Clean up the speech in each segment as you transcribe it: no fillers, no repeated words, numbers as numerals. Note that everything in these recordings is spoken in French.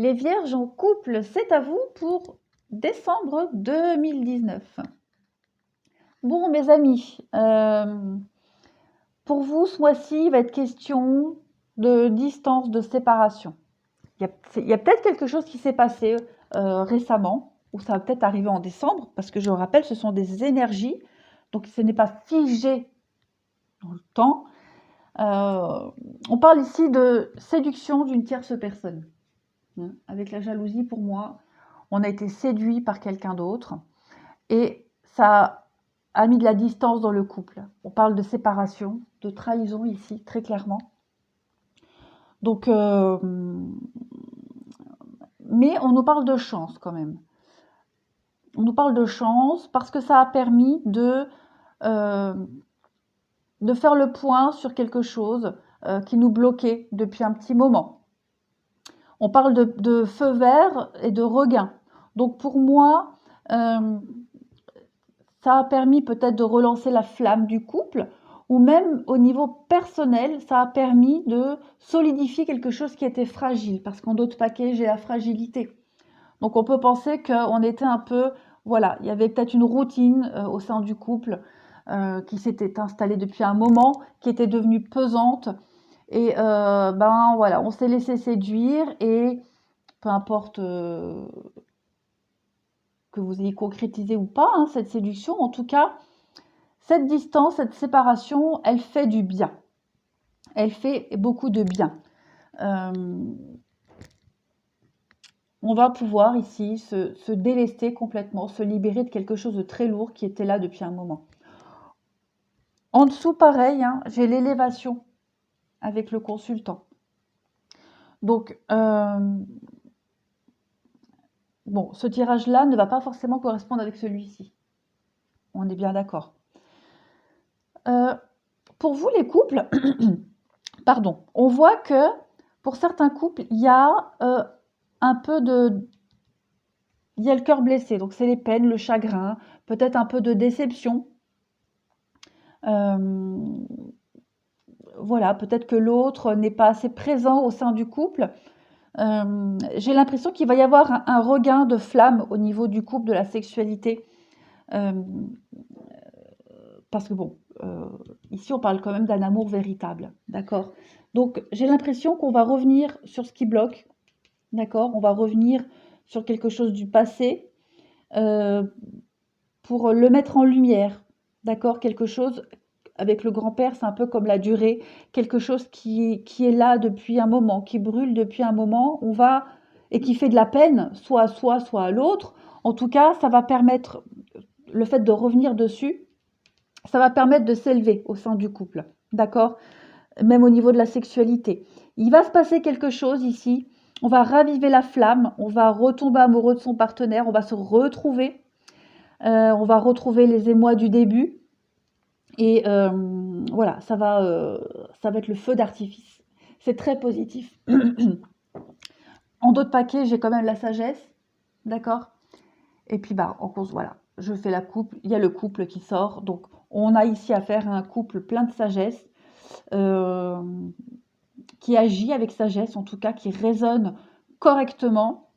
Les vierges en couple, c'est à vous pour décembre 2019. Bon, mes amis, pour vous, ce mois-ci, il va être question de distance, de séparation. Il y a peut-être quelque chose qui s'est passé récemment, ou ça va peut-être arriver en décembre, parce que je rappelle, ce sont des énergies, donc ce n'est pas figé dans le temps. On parle ici de séduction d'une tierce personne. Avec la jalousie, pour moi, on a été séduit par quelqu'un d'autre et ça a mis de la distance dans le couple. On parle de séparation, de trahison ici, très clairement. Donc, mais on nous parle de chance quand même. On nous parle de chance parce que ça a permis de faire le point sur quelque chose qui nous bloquait depuis un petit moment. On parle de feu vert et de regain. Donc pour moi, ça a permis peut-être de relancer la flamme du couple, ou même au niveau personnel, ça a permis de solidifier quelque chose qui était fragile, parce qu'en d'autres paquets, j'ai la fragilité. Donc on peut penser qu'on était un peu, voilà, il y avait peut-être une routine au sein du couple qui s'était installée depuis un moment, qui était devenue pesante, et ben voilà, on s'est laissé séduire, et peu importe que vous ayez concrétisé ou pas cette séduction, en tout cas, cette distance, cette séparation, elle fait du bien. Elle fait beaucoup de bien. On va pouvoir ici se délester complètement, se libérer de quelque chose de très lourd qui était là depuis un moment. En dessous, pareil, j'ai l'élévation avec le consultant. Donc, bon, ce tirage-là ne va pas forcément correspondre avec celui-ci. On est bien d'accord. Pour vous, les couples, pardon, on voit que pour certains couples, il y a un peu de... Il y a le cœur blessé, donc c'est les peines, le chagrin, peut-être un peu de déception. Voilà, peut-être que l'autre n'est pas assez présent au sein du couple. J'ai l'impression qu'il va y avoir un regain de flamme au niveau du couple, de la sexualité. Parce que bon, ici on parle quand même d'un amour véritable, d'accord? Donc j'ai l'impression qu'on va revenir sur ce qui bloque, d'accord? On va revenir sur quelque chose du passé pour le mettre en lumière, d'accord? Quelque chose, avec le grand-père, c'est un peu comme la durée, quelque chose qui est là depuis un moment, qui brûle depuis un moment, on va, et qui fait de la peine, soit à soi, soit à l'autre. En tout cas, ça va permettre, le fait de revenir dessus, ça va permettre de s'élever au sein du couple, d'accord? Même au niveau de la sexualité. Il va se passer quelque chose ici, on va raviver la flamme, on va retomber amoureux de son partenaire, on va se retrouver, on va retrouver les émois du début, et voilà, ça va être le feu d'artifice. C'est très positif. En d'autres paquets, j'ai quand même la sagesse, d'accord? Et puis bah, en course, voilà, je fais la couple, il y a le couple qui sort, donc on a ici affaire à un couple plein de sagesse, qui agit avec sagesse, en tout cas qui raisonne correctement.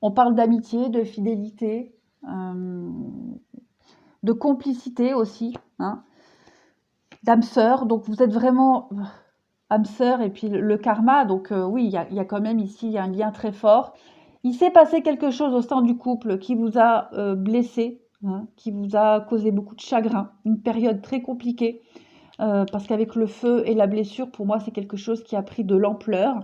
On parle d'amitié, de fidélité, de complicité aussi, d'âme sœur. Donc vous êtes vraiment âme sœur, et puis le karma. Donc oui, il y a quand même ici, il y a un lien très fort. Il s'est passé quelque chose au sein du couple qui vous a blessé, qui vous a causé beaucoup de chagrin, une période très compliquée. Parce qu'avec le feu et la blessure, pour moi, c'est quelque chose qui a pris de l'ampleur.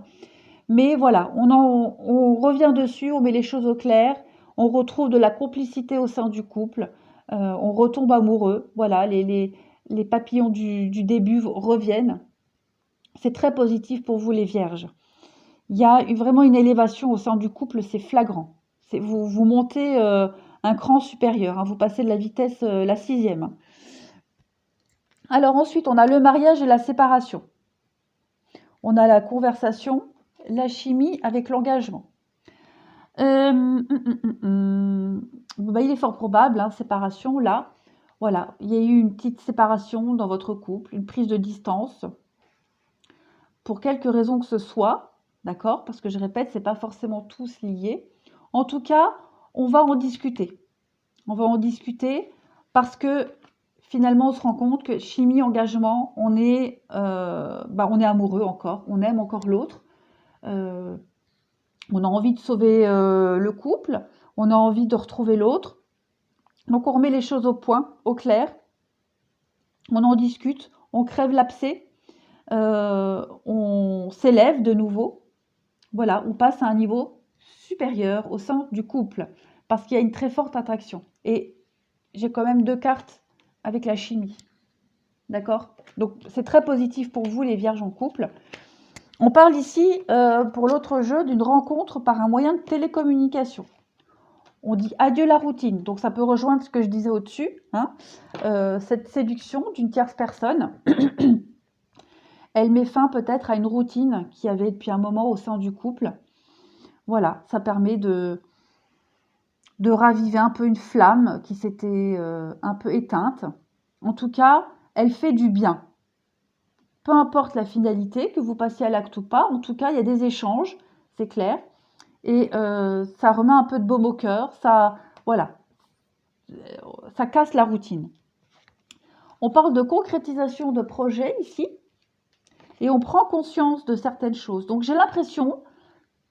Mais voilà, on revient dessus, on met les choses au clair, on retrouve de la complicité au sein du couple, on retombe amoureux. Voilà, les papillons du début reviennent. C'est très positif pour vous, les vierges. Il y a vraiment une élévation au sein du couple, c'est flagrant. Vous montez un cran supérieur, vous passez de la vitesse la 6e. Alors ensuite, on a le mariage et la séparation. On a la conversation, la chimie avec l'engagement. Bah, il est fort probable, séparation, là. Voilà, il y a eu une petite séparation dans votre couple, une prise de distance, pour quelque raison que ce soit. d'accord? Parce que je répète, c'est pas forcément tous liés. En tout cas, on va en discuter. On va en discuter parce que finalement, on se rend compte que chimie, engagement, on est amoureux encore, on aime encore l'autre. Euh, on a envie de sauver le couple, on a envie de retrouver l'autre. Donc on remet les choses au point, au clair, on en discute, on crève l'abcès, on s'élève de nouveau. Voilà, on passe à un niveau supérieur au sein du couple parce qu'il y a une très forte attraction. Et j'ai quand même 2 cartes avec la chimie. D'accord? Donc c'est très positif pour vous les vierges en couple. On parle ici, pour l'autre jeu, d'une rencontre par un moyen de télécommunication. On dit adieu la routine, donc ça peut rejoindre ce que je disais au-dessus, hein. Cette séduction d'une tierce personne, elle met fin peut-être à une routine qu'il y avait depuis un moment au sein du couple. Voilà, ça permet de raviver un peu une flamme qui s'était un peu éteinte. En tout cas, elle fait du bien. Peu importe la finalité, que vous passiez à l'acte ou pas, en tout cas, il y a des échanges, c'est clair. Et ça remet un peu de baume au cœur, voilà, ça casse la routine. On parle de concrétisation de projets ici, et on prend conscience de certaines choses. Donc j'ai l'impression,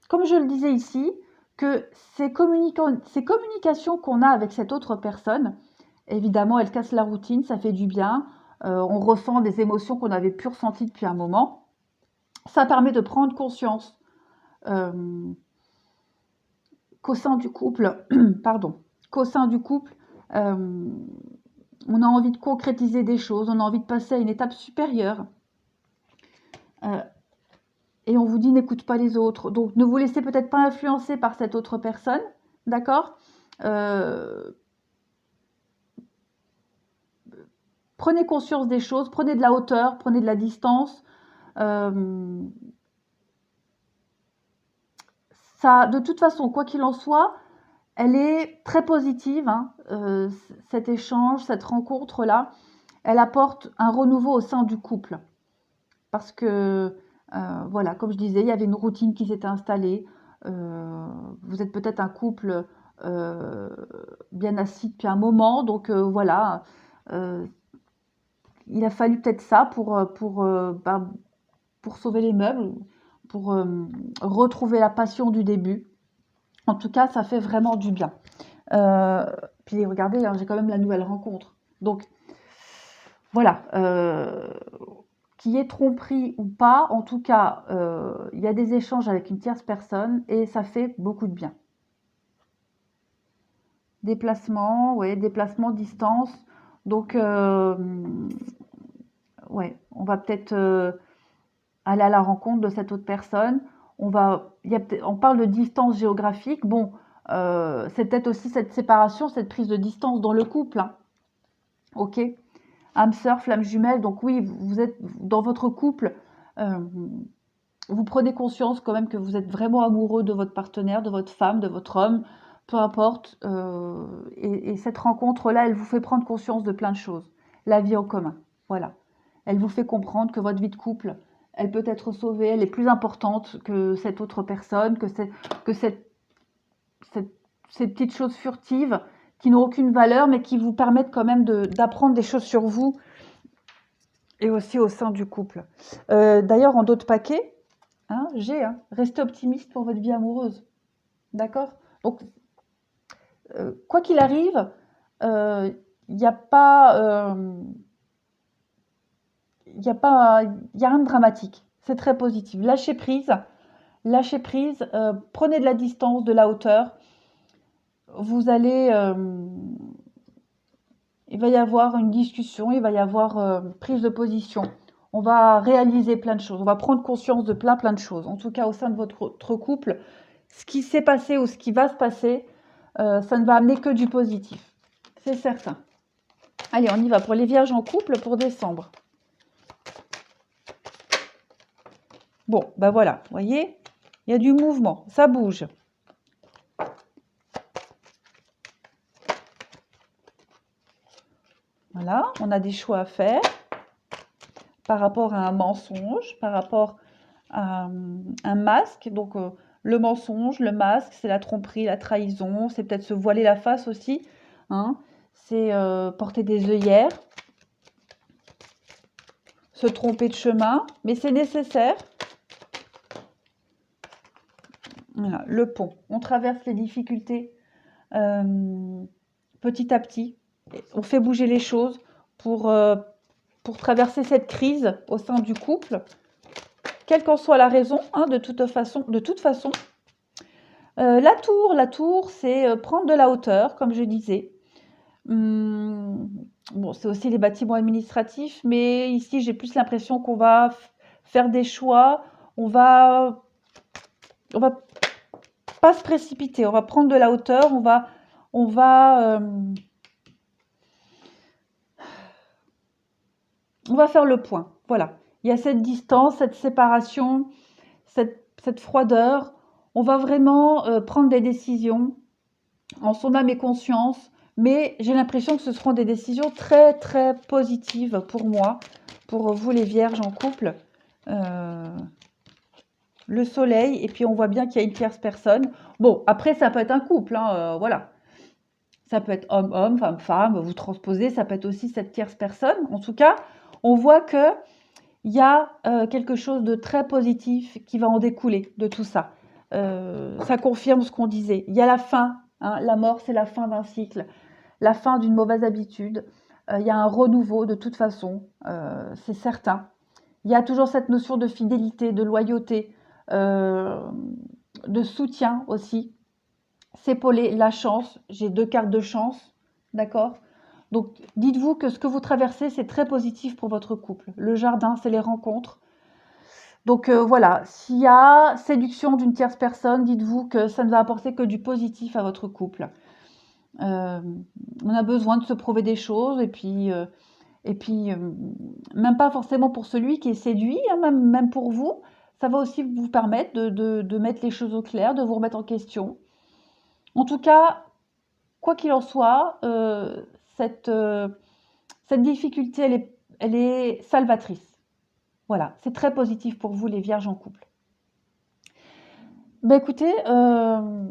comme je le disais ici, que ces communications qu'on a avec cette autre personne, évidemment, elles cassent la routine, ça fait du bien, on ressent des émotions qu'on n'avait plus ressenties depuis un moment. Ça permet de prendre conscience qu'au sein du couple, pardon, qu'au sein du couple, on a envie de concrétiser des choses, on a envie de passer à une étape supérieure. Et on vous dit n'écoute pas les autres. Donc ne vous laissez peut-être pas influencer par cette autre personne, d'accord? Prenez conscience des choses, prenez de la hauteur, prenez de la distance. Ça, de toute façon, quoi qu'il en soit, elle est très positive, hein, cet échange, cette rencontre-là. Elle apporte un renouveau au sein du couple. Parce que, voilà, comme je disais, il y avait une routine qui s'était installée. Vous êtes peut-être un couple bien assis depuis un moment. Donc voilà, il a fallu peut-être ça pour sauver les meubles, pour retrouver la passion du début. En tout cas, ça fait vraiment du bien. Puis regardez, hein, j'ai quand même la nouvelle rencontre. Donc voilà, qu'il y ait tromperie ou pas, en tout cas, il y a des échanges avec une tierce personne et ça fait beaucoup de bien. Déplacement, ouais, déplacement, distance. Donc, ouais, on va peut-être aller à la rencontre de cette autre personne. On parle de distance géographique. Bon, c'est peut-être aussi cette séparation, cette prise de distance dans le couple, hein. Ok, âme sœur, flamme jumelle. Donc oui, vous êtes dans votre couple. Vous prenez conscience quand même que vous êtes vraiment amoureux de votre partenaire, de votre femme, de votre homme, peu importe. Et cette rencontre-là, elle vous fait prendre conscience de plein de choses. La vie en commun, voilà. Elle vous fait comprendre que votre vie de couple, elle peut être sauvée, elle est plus importante que cette autre personne, que ces petites choses furtives qui n'ont aucune valeur, mais qui vous permettent quand même d'apprendre des choses sur vous et aussi au sein du couple. D'ailleurs, en d'autres paquets, hein, restez optimiste pour votre vie amoureuse. D'accord? Donc, quoi qu'il arrive, il n'y a pas, il y a rien de dramatique. C'est très positif. Lâchez prise, prenez de la distance, de la hauteur. Vous allez, il va y avoir une discussion, il va y avoir prise de position. On va réaliser plein de choses, on va prendre conscience de plein de choses. En tout cas, au sein de votre couple, ce qui s'est passé ou ce qui va se passer, ça ne va amener que du positif. C'est certain. Allez, on y va pour les vierges en couple pour décembre. Bon, ben voilà, vous voyez, il y a du mouvement, ça bouge. Voilà, on a des choix à faire par rapport à un mensonge, par rapport un masque. Donc, le mensonge, le masque, c'est la tromperie, la trahison, c'est peut-être se voiler la face aussi, hein. C'est porter des œillères, se tromper de chemin, mais c'est nécessaire. Voilà, le pont. On traverse les difficultés petit à petit. On fait bouger les choses pour traverser cette crise au sein du couple, quelle qu'en soit la raison, hein, de toute façon. La tour, c'est prendre de la hauteur, comme je disais. Bon, c'est aussi les bâtiments administratifs, mais ici, j'ai plus l'impression qu'on va faire des choix, on va pas se précipiter, on va prendre de la hauteur, on va faire le point. Voilà. Il y a cette distance, cette séparation, cette froideur. On va vraiment prendre des décisions en son âme et conscience, mais j'ai l'impression que ce seront des décisions très, très positives pour moi, pour vous les vierges en couple. Le soleil, et puis on voit bien qu'il y a une tierce personne. Bon, après, ça peut être un couple, hein, voilà. Ça peut être homme-homme, femme-femme, vous transposez, ça peut être aussi cette tierce personne. En tout cas, on voit qu'il y a quelque chose de très positif qui va en découler de tout ça. Ça confirme ce qu'on disait. Il y a la fin, hein, la mort, c'est la fin d'un cycle, la fin d'une mauvaise habitude. Il y a un renouveau de toute façon, c'est certain. Il y a toujours cette notion de fidélité, de loyauté, de soutien aussi. S'épauler, la chance, j'ai 2 cartes de chance, d'accord? Donc dites-vous que ce que vous traversez, c'est très positif pour votre couple. Le jardin, c'est les rencontres. Donc voilà, s'il y a séduction d'une tierce personne, dites-vous que ça ne va apporter que du positif à votre couple. On a besoin de se prouver des choses et puis même pas forcément pour celui qui est séduit, hein, même pour vous, ça va aussi vous permettre de mettre les choses au clair, de vous remettre en question. En tout cas, quoi qu'il en soit, cette difficulté, elle est salvatrice. Voilà, c'est très positif pour vous les vierges en couple. Bah écoutez, le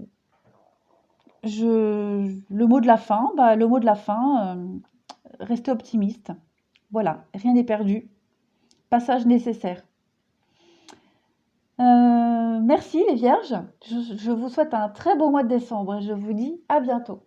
mot de la fin, restez optimiste. Voilà, rien n'est perdu. Passage nécessaire. Merci les vierges. Je vous souhaite un très beau mois de décembre et je vous dis à bientôt.